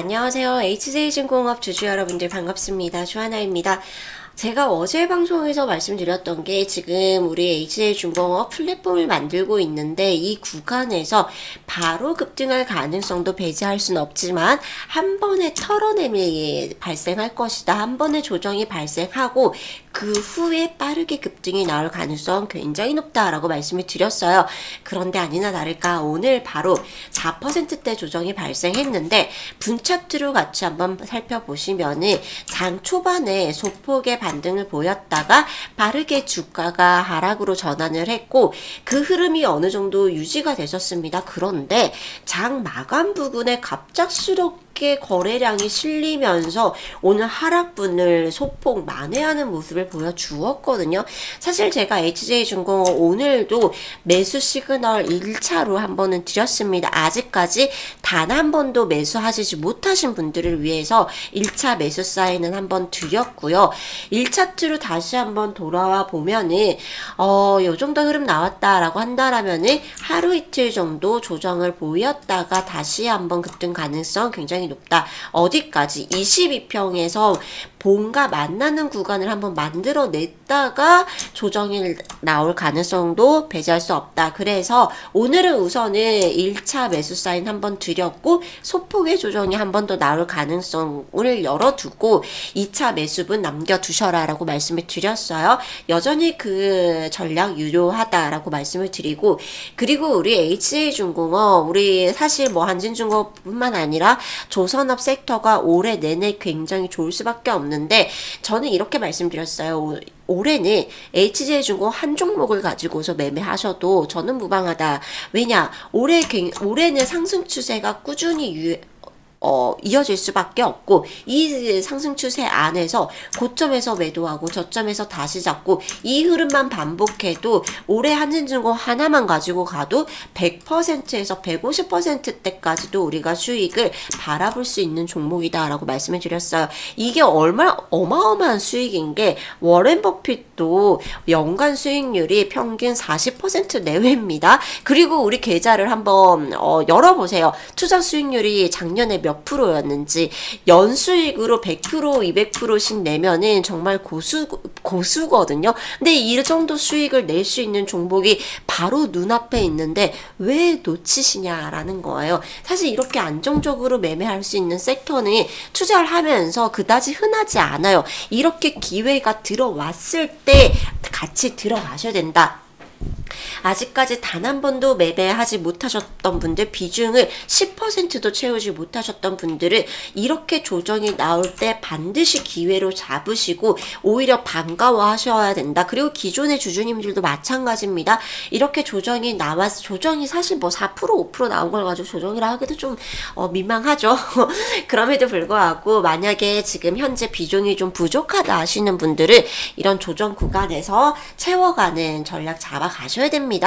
안녕하세요. HJ증공업 주주 여러분들 반갑습니다. 주하나입니다. 제가 어제 방송에서 말씀드렸던 게 지금 우리 HJ중공업 플랫폼을 만들고 있는데 이 구간에서 바로 급등할 가능성도 배제할 수는 없지만 한 번에 털어냄이 발생할 것이다. 한 번에 조정이 발생하고 그 후에 빠르게 급등이 나올 가능성 굉장히 높다라고 말씀을 드렸어요. 그런데 아니나 다를까 오늘 바로 4%대 조정이 발생했는데 분차트로 같이 한번 살펴보시면은 장 초반에 소폭의 반등을 보였다가 빠르게 주가가 하락으로 전환을 했고 그 흐름이 어느 정도 유지가 되셨습니다. 그런데 장 마감 부근에 갑작스럽게 거래량이 실리면서 오늘 하락분을 소폭 만회하는 모습을 보여주었거든요. 사실 제가 HJ중공업 오늘도 매수 시그널 1차로 한 번은 드렸습니다. 아직까지 단 한 번도 매수하시지 못하신 분들을 위해서 1차 매수 사인은 한 번 드렸고요. 1차트로 다시 한번 돌아와 보면은 요 정도 흐름 나왔다라고 한다라면은 하루 이틀 정도 조정을 보였다가 다시 한번 급등 가능성 굉장히 높다. 어디까지? 22평에서 본과 만나는 구간을 한번 만들어냈다가 조정이 나올 가능성도 배제할 수 없다. 그래서 오늘은 우선은 1차 매수 사인 한번 드렸고 소폭의 조정이 한 번 더 나올 가능성을 열어두고 2차 매수분 남겨두셔라 라고 말씀을 드렸어요. 여전히 그 전략 유효하다라고 말씀을 드리고 그리고 우리 HJ중공업 우리 사실 뭐 한진중공업뿐만 아니라 조선업 섹터가 올해 내내 굉장히 좋을 수밖에 없는데 저는 이렇게 말씀드렸어요. 올해는 HJ중공업 한 종목을 가지고서 매매하셔도 저는 무방하다. 왜냐? 올해는 상승 추세가 꾸준히 이어질 수밖에 없고 이 상승 추세 안에서 고점에서 매도하고 저점에서 다시 잡고 이 흐름만 반복해도 올해 한진중공업 하나만 가지고 가도 100%에서 150%대까지도 우리가 수익을 바라볼 수 있는 종목이다 라고 말씀을 드렸어요. 이게 얼마나 어마어마한 수익인 게 워렌 버핏도 연간 수익률이 평균 40% 내외입니다. 그리고 우리 계좌를 한번 열어보세요. 투자 수익률이 작년에 몇 프로였는지 연수익으로 100% 200%씩 내면은 정말 고수거든요. 근데 이 정도 수익을 낼 수 있는 종목이 바로 눈앞에 있는데 왜 놓치시냐라는 거예요. 사실 이렇게 안정적으로 매매할 수 있는 섹터는 투자를 하면서 그다지 흔하지 않아요. 이렇게 기회가 들어왔을 때 같이 들어가셔야 된다. 아직까지 단 한 번도 매매하지 못하셨던 분들 비중을 10%도 채우지 못하셨던 분들은 이렇게 조정이 나올 때 반드시 기회로 잡으시고 오히려 반가워하셔야 된다. 그리고 기존의 주주님들도 마찬가지입니다. 이렇게 조정이 나와서 조정이 사실 뭐 4% 5% 나온 걸 가지고 조정이라 하기도 좀 민망하죠. 그럼에도 불구하고 만약에 지금 현재 비중이 좀 부족하다 하시는 분들은 이런 조정 구간에서 채워가는 전략 잡아가셔야 됩니다.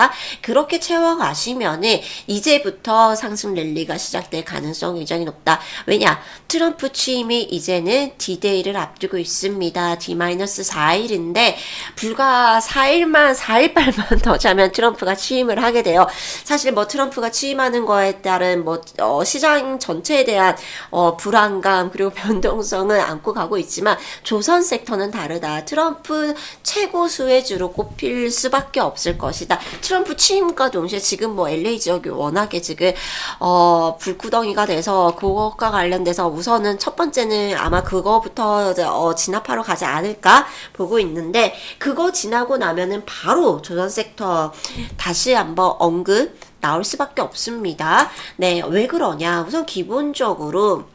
그렇게 채워가시면은 이제부터 상승 랠리가 시작될 가능성이 굉장히 높다. 왜냐? 트럼프 취임이 이제는 D-Day를 앞두고 있습니다. D-4일인데 불과 4일만 더 자면 트럼프가 취임을 하게 돼요. 사실 뭐 트럼프가 취임하는 거에 따른 시장 전체에 대한 불안감 그리고 변동성을 안고 가고 있지만 조선 섹터는 다르다. 트럼프 최고 수혜주로 꼽힐 수밖에 없을 것이다. 트럼프 취임과 동시에 지금 뭐 LA 지역이 워낙에 지금 불구덩이가 돼서 그것과 관련돼서 우선은 첫 번째는 아마 그거부터 진압하러 가지 않을까 보고 있는데 그거 지나고 나면은 바로 조선 섹터 다시 한번 언급 나올 수밖에 없습니다. 네, 왜 그러냐? 우선 기본적으로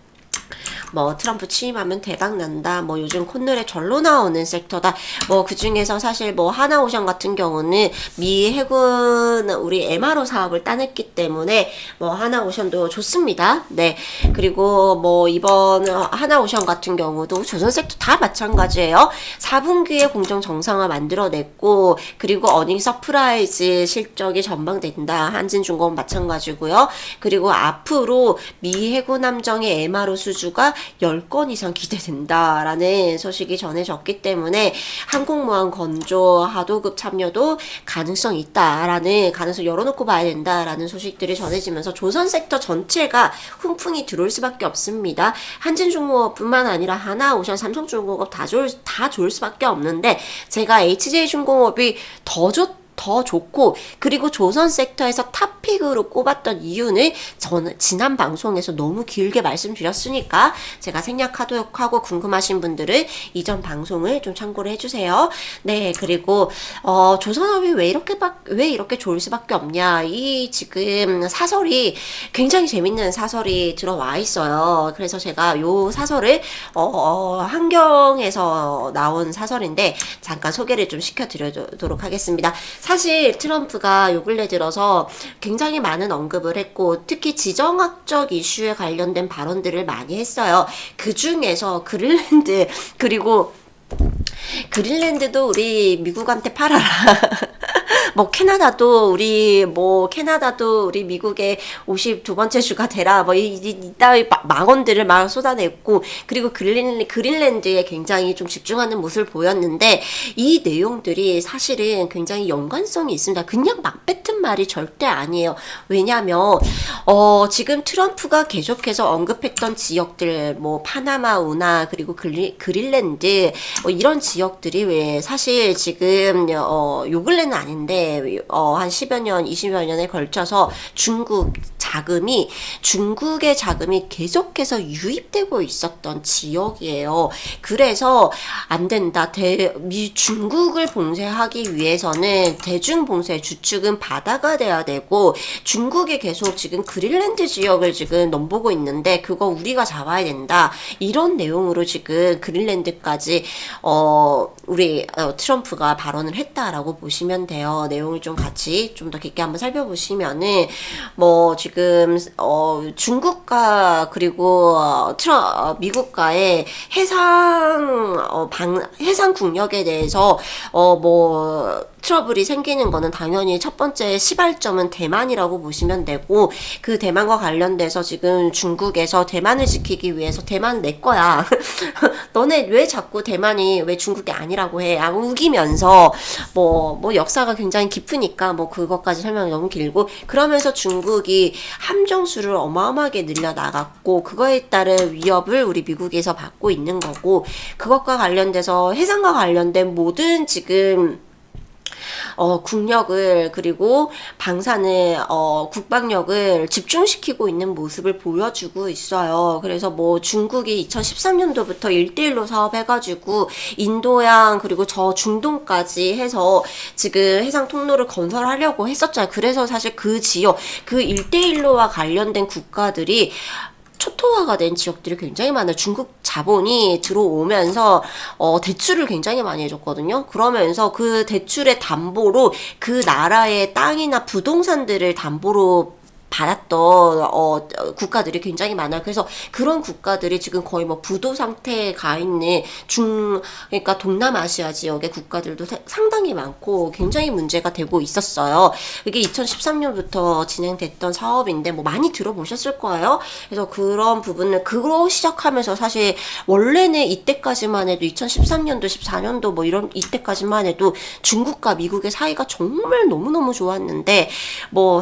뭐 트럼프 취임하면 대박 난다. 뭐 요즘 콧노래 절로 나오는 섹터다. 뭐 그 중에서 사실 뭐 하나오션 같은 경우는 미 해군 우리 MRO 사업을 따냈기 때문에 뭐 하나오션도 좋습니다. 네. 그리고 뭐 이번 하나오션 같은 경우도 조선 섹터 다 마찬가지예요. 4분기에 공정 정상화 만들어냈고 그리고 어닝 서프라이즈 실적이 전망된다. 한진중공업 마찬가지고요. 그리고 앞으로 미 해군 함정의 MRO 수주가 10건 이상 기대된다라는 소식이 전해졌기 때문에 항공모함 건조 하도급 참여도 가능성이 있다라는 가능성 열어놓고 봐야 된다라는 소식들이 전해지면서 조선 섹터 전체가 훈풍이 들어올 수밖에 없습니다. 한진중공업뿐만 아니라 하나오션, 삼성중공업 다 좋을 수밖에 없는데 제가 HJ중공업이 더 좋고 그리고 조선 섹터에서 탑픽으로 꼽았던 이유는 저는 지난 방송에서 너무 길게 말씀드렸으니까 제가 생략하도록 하고 궁금하신 분들은 이전 방송을 좀 참고를 해주세요. 네, 그리고 조선업이 왜 이렇게 좋을 수밖에 없냐, 이 지금 사설이 굉장히 재밌는 사설이 들어와 있어요. 그래서 제가 요 사설을 환경에서 나온 사설인데 잠깐 소개를 좀 시켜드리도록 하겠습니다. 사실 트럼프가 요 근래 들어서 굉장히 많은 언급을 했고 특히 지정학적 이슈에 관련된 발언들을 많이 했어요. 그 중에서 그린랜드도 우리 미국한테 팔아라. 캐나다도 우리 미국의 52번째 주가 되라. 이따위 망언들을 막 쏟아냈고, 그리고 그린랜드에 굉장히 좀 집중하는 모습을 보였는데, 이 내용들이 사실은 굉장히 연관성이 있습니다. 그냥 막 뱉은 말이 절대 아니에요. 왜냐면, 지금 트럼프가 계속해서 언급했던 지역들, 파나마 운하, 그리고 그린랜드, 이런 지역들이 왜 사실 지금, 요 근래는 아닌데, 한 10여 년, 20여 년에 걸쳐서 중국의 자금이 계속해서 유입되고 있었던 지역이에요. 그래서 안 된다. 중국을 봉쇄하기 위해서는 대중봉쇄 주축은 바다가 돼야 되고, 중국이 계속 지금 그린랜드 지역을 지금 넘보고 있는데 그거 우리가 잡아야 된다. 이런 내용으로 지금 그린랜드까지 우리 트럼프가 발언을 했다라고 보시면 돼요. 내용을 좀 같이 좀 더 깊게 한번 살펴보시면은 지금 중국과 그리고 미국과의 해상 국력에 대해서 트러블이 생기는 거는 당연히 첫 번째 시발점은 대만이라고 보시면 되고, 그 대만과 관련돼서 지금 중국에서 대만을 지키기 위해서 대만 내 거야. 너네 왜 자꾸 대만이 왜 중국이 아니라고 해? 우기면서 역사가 굉장히 깊으니까 그것까지 설명이 너무 길고, 그러면서 중국이 함정수를 어마어마하게 늘려나갔고 그거에 따른 위협을 우리 미국에서 받고 있는 거고, 그것과 관련돼서 해상과 관련된 모든 지금 국력을 그리고 방산을 국방력을 집중시키고 있는 모습을 보여주고 있어요. 그래서 중국이 2013년도부터 1대1로 사업해가지고 인도양 그리고 저 중동까지 해서 지금 해상 통로를 건설하려고 했었잖아요. 그래서 사실 그 지역, 그 1대1로와 관련된 국가들이 초토화가 된 지역들이 굉장히 많아요. 중국 자본이 들어오면서 대출을 굉장히 많이 해줬거든요. 그러면서 그 대출의 담보로 그 나라의 땅이나 부동산들을 담보로 받았던 국가들이 굉장히 많아요. 그래서 그런 국가들이 지금 거의 부도 상태에 가 있는 그러니까 동남아시아 지역의 국가들도 상당히 많고 굉장히 문제가 되고 있었어요. 이게 2013년부터 진행됐던 사업인데 많이 들어보셨을 거예요. 그래서 그런 부분을 그거 시작하면서 사실 원래는 이때까지만 해도 2013년도, 14년도 이때까지만 해도 중국과 미국의 사이가 정말 너무너무 좋았는데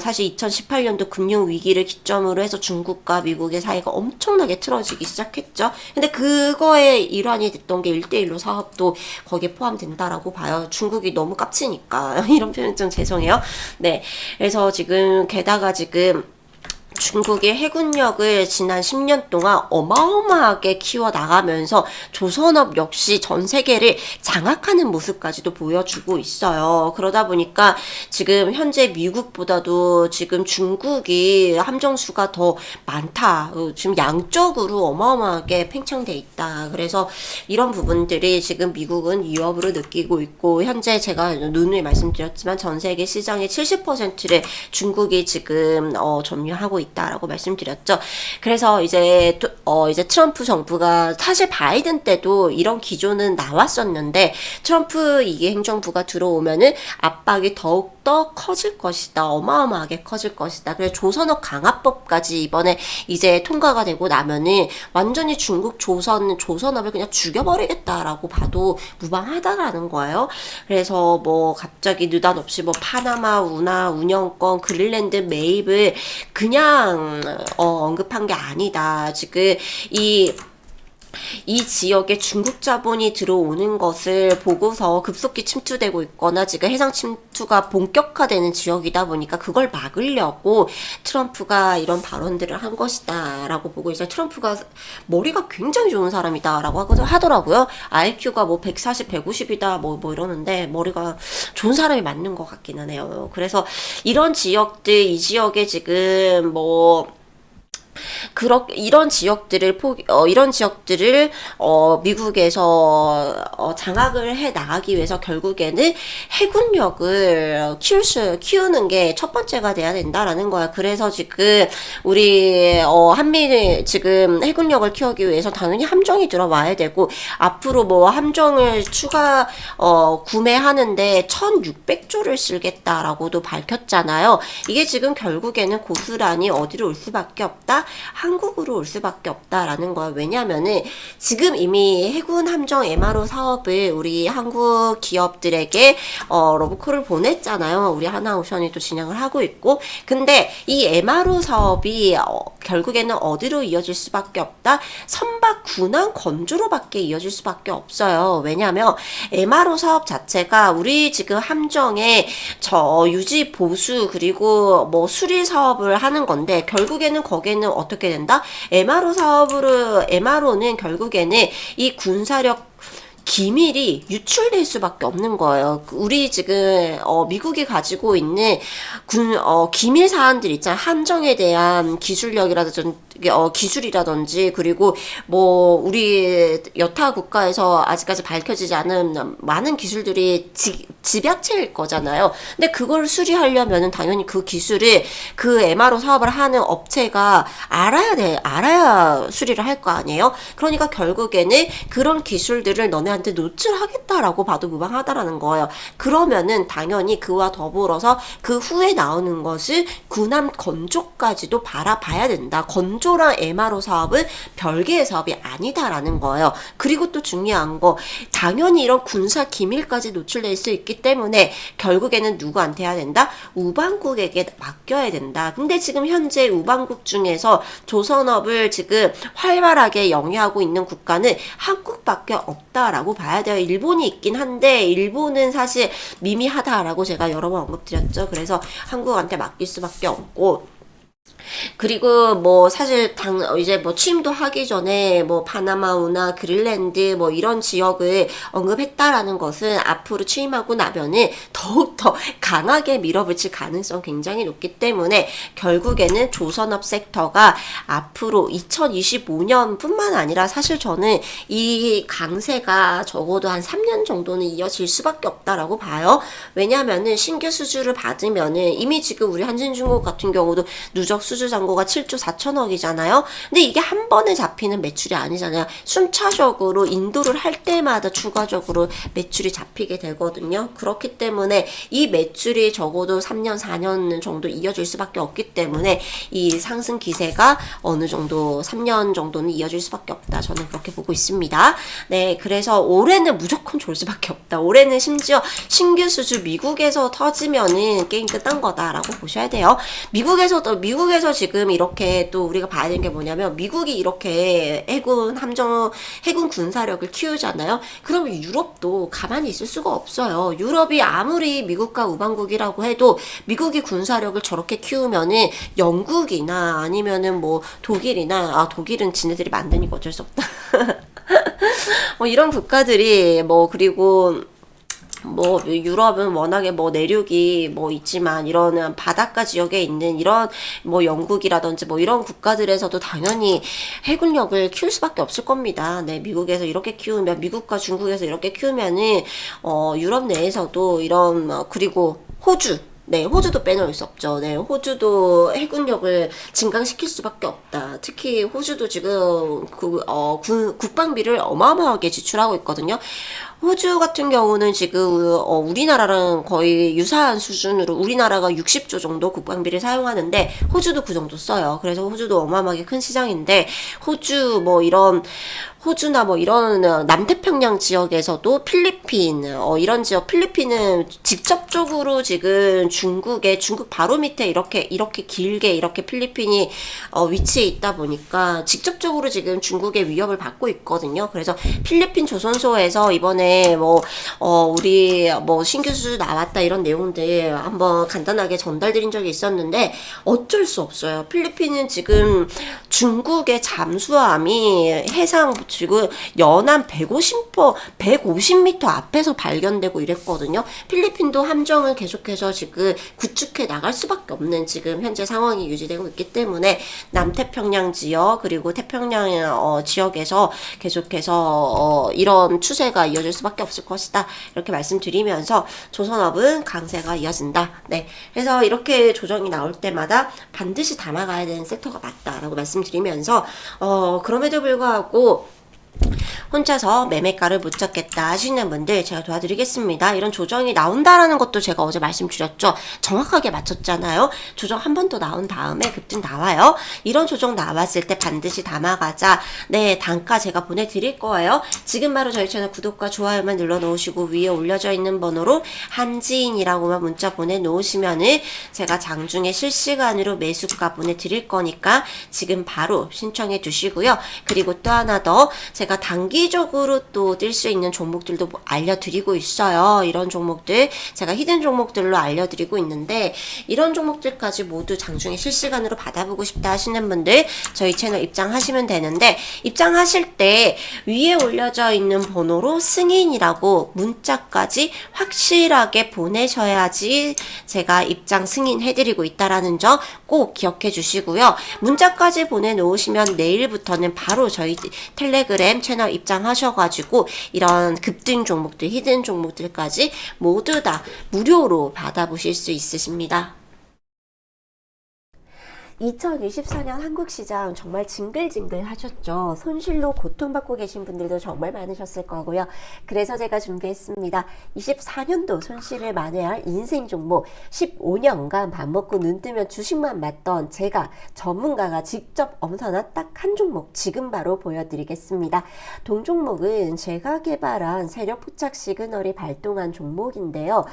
사실 2018년도 금융위기를 기점으로 해서 중국과 미국의 사이가 엄청나게 틀어지기 시작했죠. 근데 그거의 일환이 됐던 게 1대1로 사업도 거기에 포함된다라고 봐요. 중국이 너무 깝치니까. 이런 표현 좀 죄송해요. 네. 그래서 게다가 지금 중국이 해군력을 지난 10년 동안 어마어마하게 키워나가면서 조선업 역시 전 세계를 장악하는 모습까지도 보여주고 있어요. 그러다 보니까 지금 현재 미국보다도 지금 중국이 함정수가 더 많다. 지금 양적으로 어마어마하게 팽창돼 있다. 그래서 이런 부분들이 지금 미국은 위협으로 느끼고 있고, 현재 제가 누누이 말씀드렸지만 전 세계 시장의 70%를 중국이 지금 점유하고 있다라고 말씀드렸죠. 그래서 이제 이제 트럼프 정부가 사실 바이든 때도 이런 기조는 나왔었는데 트럼프 이게 행정부가 들어오면은 압박이 더욱더 커질 것이다. 어마어마하게 커질 것이다. 그래서 조선업 강화법까지 이번에 이제 통과가 되고 나면은 완전히 중국 조선업을 그냥 죽여버리겠다라고 봐도 무방하다라는 거예요. 그래서 뭐 갑자기 느닷없이 뭐 파나마 운하 운영권 그린랜드 매입을 그냥 언급한 게 아니다. 지금 이 지역에 중국 자본이 들어오는 것을 보고서 급속히 침투되고 있거나 지금 해상 침투가 본격화되는 지역이다 보니까 그걸 막으려고 트럼프가 이런 발언들을 한 것이다 라고 보고 이제 트럼프가 머리가 굉장히 좋은 사람이다 라고 하더라고요. IQ가 뭐 140, 150이다 뭐 이러는데 머리가 좋은 사람이 맞는 것 같기는 해요. 그래서 이런 지역들, 이 지역에 지금 뭐 이런 지역들을 미국에서 장악을 해 나가기 위해서 결국에는 해군력을 키우는 게 첫 번째가 돼야 된다라는 거야. 그래서 지금 우리 한미 지금 해군력을 키우기 위해서 당연히 함정이 들어와야 되고 앞으로 뭐 함정을 추가 구매하는데 1,600조를 쓰겠다라고도 밝혔잖아요. 이게 지금 결국에는 고스란히 어디로 올 수밖에 없다. 한국으로 올 수밖에 없다라는 거야. 왜냐면은 지금 이미 해군 함정 MRO 사업을 우리 한국 기업들에게 러브콜을 보냈잖아요. 우리 하나오션이 또 진행을 하고 있고, 근데 이 MRO 사업이 결국에는 어디로 이어질 수밖에 없다? 선박 군함 건조로밖에 이어질 수밖에 없어요. 왜냐면 MRO 사업 자체가 우리 지금 함정의 유지 보수 그리고 뭐 수리 사업을 하는 건데 결국에는 거기에는 어떻게 된다? MRO는 결국에는 이 군사력 기밀이 유출될 수밖에 없는 거예요. 우리 지금 미국이 가지고 있는 기밀 사안들 있잖아요. 함정에 대한 기술이라든지 그리고 뭐 우리 여타 국가에서 아직까지 밝혀지지 않은 많은 기술들이 집약체일 거잖아요. 근데 그걸 수리하려면은 당연히 그 기술을 그 MRO 사업을 하는 업체가 알아야 수리를 할 거 아니에요. 그러니까 결국에는 그런 기술들을 너네한테 노출하겠다라고 봐도 무방하다라는 거예요. 그러면은 당연히 그와 더불어서 그 후에 나오는 것을 군함 건조까지도 바라봐야 된다. 건조랑 MRO 사업은 별개의 사업이 아니다라는 거예요. 그리고 또 중요한 거 당연히 이런 군사 기밀까지 노출될 수 있기 때문에 결국에는 누구한테 해야 된다? 우방국에게 맡겨야 된다. 근데 지금 현재 우방국 중에서 조선업을 지금 활발하게 영위하고 있는 국가는 한국밖에 없다라고 봐야 돼요. 일본이 있긴 한데 일본은 사실 미미하다라고 제가 여러 번 언급드렸죠. 그래서 한국한테 맡길 수밖에 없고, 그리고 뭐 사실 이제 뭐 취임도 하기 전에 뭐 파나마 운하 그린랜드 뭐 이런 지역을 언급했다라는 것은 앞으로 취임하고 나면은 더욱더 강하게 밀어붙일 가능성 굉장히 높기 때문에 결국에는 조선업 섹터가 앞으로 2025년 뿐만 아니라 사실 저는 이 강세가 적어도 한 3년 정도는 이어질 수밖에 없다라고 봐요. 왜냐면은 신규 수주를 받으면은 이미 지금 우리 한진중공 같은 경우도 누적 수주 잔고가 7조 4천억이잖아요. 근데 이게 한 번에 잡히는 매출이 아니잖아요. 순차적으로 인도를 할 때마다 추가적으로 매출이 잡히게 되거든요. 그렇기 때문에 이 매출이 적어도 3년, 4년 정도 이어질 수밖에 없기 때문에 이 상승 기세가 어느 정도 3년 정도는 이어질 수밖에 없다. 저는 그렇게 보고 있습니다. 네, 그래서 올해는 무조건 좋을 수밖에 없다. 올해는 심지어 신규 수주 미국에서 터지면은 게임 끝난 거다라고 보셔야 돼요. 미국에서 지금 이렇게 또 우리가 봐야 되는 게 뭐냐면 미국이 이렇게 해군 군사력을 키우잖아요. 그러면 유럽도 가만히 있을 수가 없어요. 유럽이 아무리 미국과 우방국이라고 해도 미국이 군사력을 저렇게 키우면은 영국이나 아니면은 뭐 독일이나 독일은 지네들이 만드니까 어쩔 수 없다. 뭐 이런 국가들이 뭐 그리고 뭐 유럽은 워낙에 뭐 내륙이 뭐 있지만 이런 바닷가 지역에 있는 이런 뭐 영국이라든지 뭐 이런 국가들에서도 당연히 해군력을 키울 수밖에 없을 겁니다. 네, 미국에서 이렇게 키우면 미국과 중국에서 이렇게 키우면은 유럽 내에서도 이런 그리고 네, 호주도 빼놓을 수 없죠. 네, 호주도 해군력을 증강시킬 수밖에 없다. 특히 호주도 지금 국방비를 어마어마하게 지출하고 있거든요. 호주 같은 경우는 지금 우리나라랑 거의 유사한 수준으로 우리나라가 60조 정도 국방비를 사용하는데 호주도 그 정도 써요. 그래서 호주도 어마어마하게 큰 시장인데 호주나 뭐 이런 남태평양 지역에서도 필리핀 이런 지역 필리핀은 직접적으로 지금 중국 바로 밑에 이렇게 길게 이렇게 필리핀이 위치해 있다 보니까 직접적으로 지금 중국의 위협을 받고 있거든요. 그래서 필리핀 조선소에서 이번에 우리 신규수 나왔다 이런 내용들 한번 간단하게 전달드린 적이 있었는데 어쩔 수 없어요. 필리핀은 지금 중국의 잠수함이 해상 지금 연안 150m 앞에서 발견되고 이랬거든요. 필리핀도 함정을 계속해서 지금 구축해 나갈 수밖에 없는 지금 현재 상황이 유지되고 있기 때문에 남태평양 지역 그리고 태평양 지역에서 계속해서 이런 추세가 이어질 수밖에 없을 것이다. 이렇게 말씀드리면서 조선업은 강세가 이어진다. 네, 그래서 이렇게 조정이 나올 때마다 반드시 담아가야 되는 섹터가 맞다라고 말씀드리면서 그럼에도 불구하고 혼자서 매매가를 못 잡겠다 하시는 분들 제가 도와드리겠습니다. 이런 조정이 나온다라는 것도 제가 어제 말씀드렸죠. 정확하게 맞췄잖아요. 조정 한 번 더 나온 다음에 급등 나와요. 이런 조정 나왔을 때 반드시 담아가자. 네, 단가 제가 보내드릴 거예요. 지금 바로 저희 채널 구독과 좋아요만 눌러놓으시고 위에 올려져 있는 번호로 한지인이라고만 문자 보내놓으시면은 제가 장중에 실시간으로 매수가 보내드릴 거니까 지금 바로 신청해 주시고요. 그리고 또 하나 더 제가 단기적으로 또 뛸 수 있는 종목들도 알려드리고 있어요. 이런 종목들 제가 히든 종목들로 알려드리고 있는데 이런 종목들까지 모두 장중에 실시간으로 받아보고 싶다 하시는 분들 저희 채널 입장하시면 되는데 입장하실 때 위에 올려져 있는 번호로 승인이라고 문자까지 확실하게 보내셔야지 제가 입장 승인해드리고 있다라는 점 꼭 기억해 주시고요. 문자까지 보내놓으시면 내일부터는 바로 저희 텔레그램 채널 입장하셔가지고 이런 급등 종목들, 히든 종목들까지 모두 다 무료로 받아보실 수 있으십니다. 2024년 한국 시장 정말 징글징글 하셨죠. 손실로 고통받고 계신 분들도 정말 많으셨을 거고요. 그래서 제가 준비했습니다. 24년도 손실을 만회할 인생 종목 15년간 밥 먹고 눈 뜨면 주식만 맞던 제가 전문가가 직접 엄선한 딱 한 종목 지금 바로 보여드리겠습니다. 동종목은 제가 개발한 세력 포착 시그널이 발동한 종목인데요.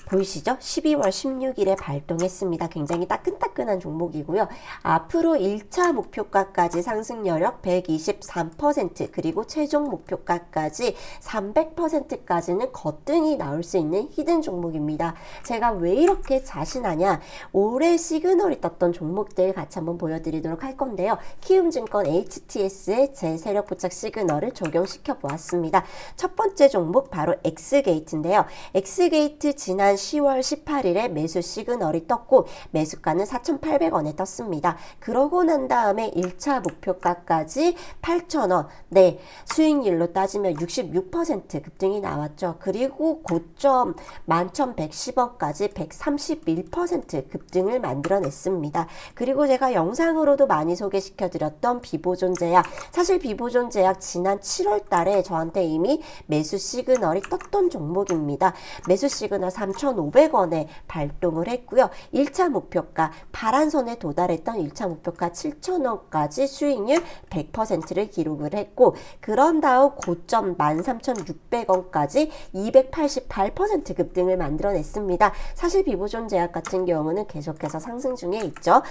보이시죠? 12월 16일에 발동했습니다. 굉장히 따끈따끈한 종목이고요. 앞으로 1차 목표가까지 상승 여력 123% 그리고 최종 목표가까지 300%까지는 거뜬히 나올 수 있는 히든 종목입니다. 제가 왜 이렇게 자신하냐? 올해 시그널이 떴던 종목들 같이 한번 보여드리도록 할 건데요. 키움증권 HTS의 제 세력 포착 시그널을 적용시켜 보았습니다. 첫 번째 종목 바로 엑스게이트인데요. 엑스게이트 지난 10월 18일에 매수 시그널이 떴고 매수가는 4,800원에 떴습니다. 그러고 난 다음에 1차 목표가까지 8,000원. 네, 수익률로 따지면 66% 급등이 나왔죠. 그리고 고점 11,110원까지 131% 급등을 만들어냈습니다. 그리고 제가 영상으로도 많이 소개시켜드렸던 비보존제약. 사실 비보존제약 지난 7월 달에 저한테 이미 매수 시그널이 떴던 종목입니다. 매수 시그널 3,500원에 발동을 했고요. 1차 목표가 파란선에 도달했던 1차 목표가 7,000원까지 수익률 100%를 기록을 했고 그런 다음 고점 13,600원까지 288% 급등을 만들어냈습니다. 사실 비보존제약 같은 경우는 계속해서 상승 중에 있죠.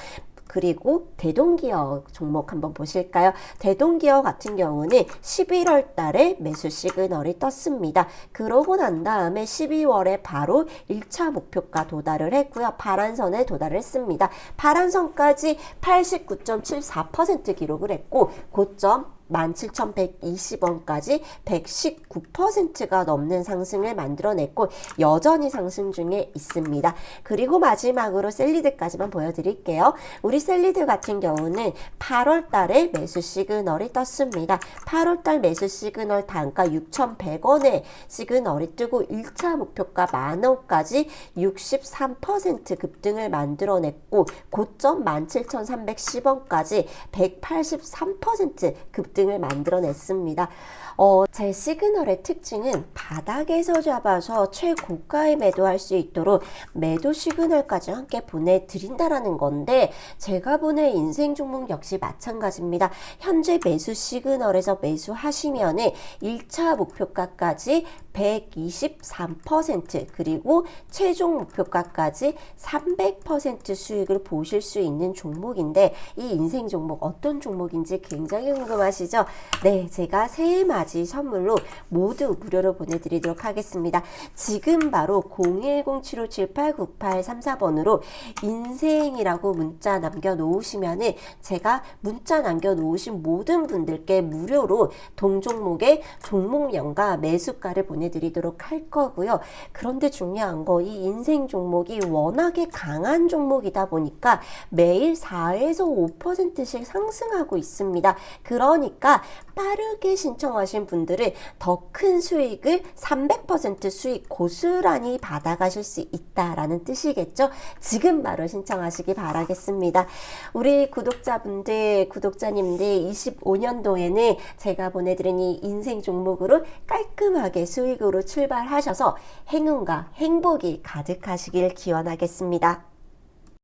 그리고 대동기어 종목 한번 보실까요? 대동기어 같은 경우는 11월 달에 매수 시그널이 떴습니다. 그러고 난 다음에 12월에 바로 1차 목표가 도달을 했고요. 파란선에 도달을 했습니다. 파란선까지 89.74% 기록을 했고 고점 17,120원까지 119%가 넘는 상승을 만들어냈고 여전히 상승 중에 있습니다. 그리고 마지막으로 셀리드까지만 보여드릴게요. 우리 셀리드 같은 경우는 8월 달에 매수 시그널이 떴습니다. 8월 달 매수 시그널 단가 6,100원에 시그널이 뜨고 1차 목표가 만원까지 63% 급등을 만들어냈고 고점 17,310원까지 183% 급등을 만들어냈습니다. 제 시그널의 특징은 바닥에서 잡아서 최고가에 매도할 수 있도록 매도 시그널까지 함께 보내드린다라는 건데 제가 보낸 인생 종목 역시 마찬가지입니다. 현재 매수 시그널에서 매수하시면은 1차 목표가까지 123% 그리고 최종 목표가까지 300% 수익을 보실 수 있는 종목인데 이 인생 종목 어떤 종목인지 굉장히 궁금하시죠? 네, 제가 새해 맞이 선물로 모두 무료로 보내드리도록 하겠습니다. 지금 바로 010-7578-9834번으로 인생이라고 문자 남겨놓으시면은 제가 문자 남겨놓으신 모든 분들께 무료로 동종목의 종목명과 매수가를 보내드리도록 할 거고요. 그런데 중요한 거 이 인생 종목이 워낙에 강한 종목이다 보니까 매일 4에서 5%씩 상승하고 있습니다. 그러니까 빠르게 신청하신 분들은 더 큰 수익을 300% 수익 고스란히 받아가실 수 있다라는 뜻이겠죠. 지금 바로 신청하시기 바라겠습니다. 우리 구독자분들, 구독자님들 25년도에는 제가 보내드린 이 인생 종목으로 깔끔하게 수익으로 출발하셔서 행운과 행복이 가득하시길 기원하겠습니다.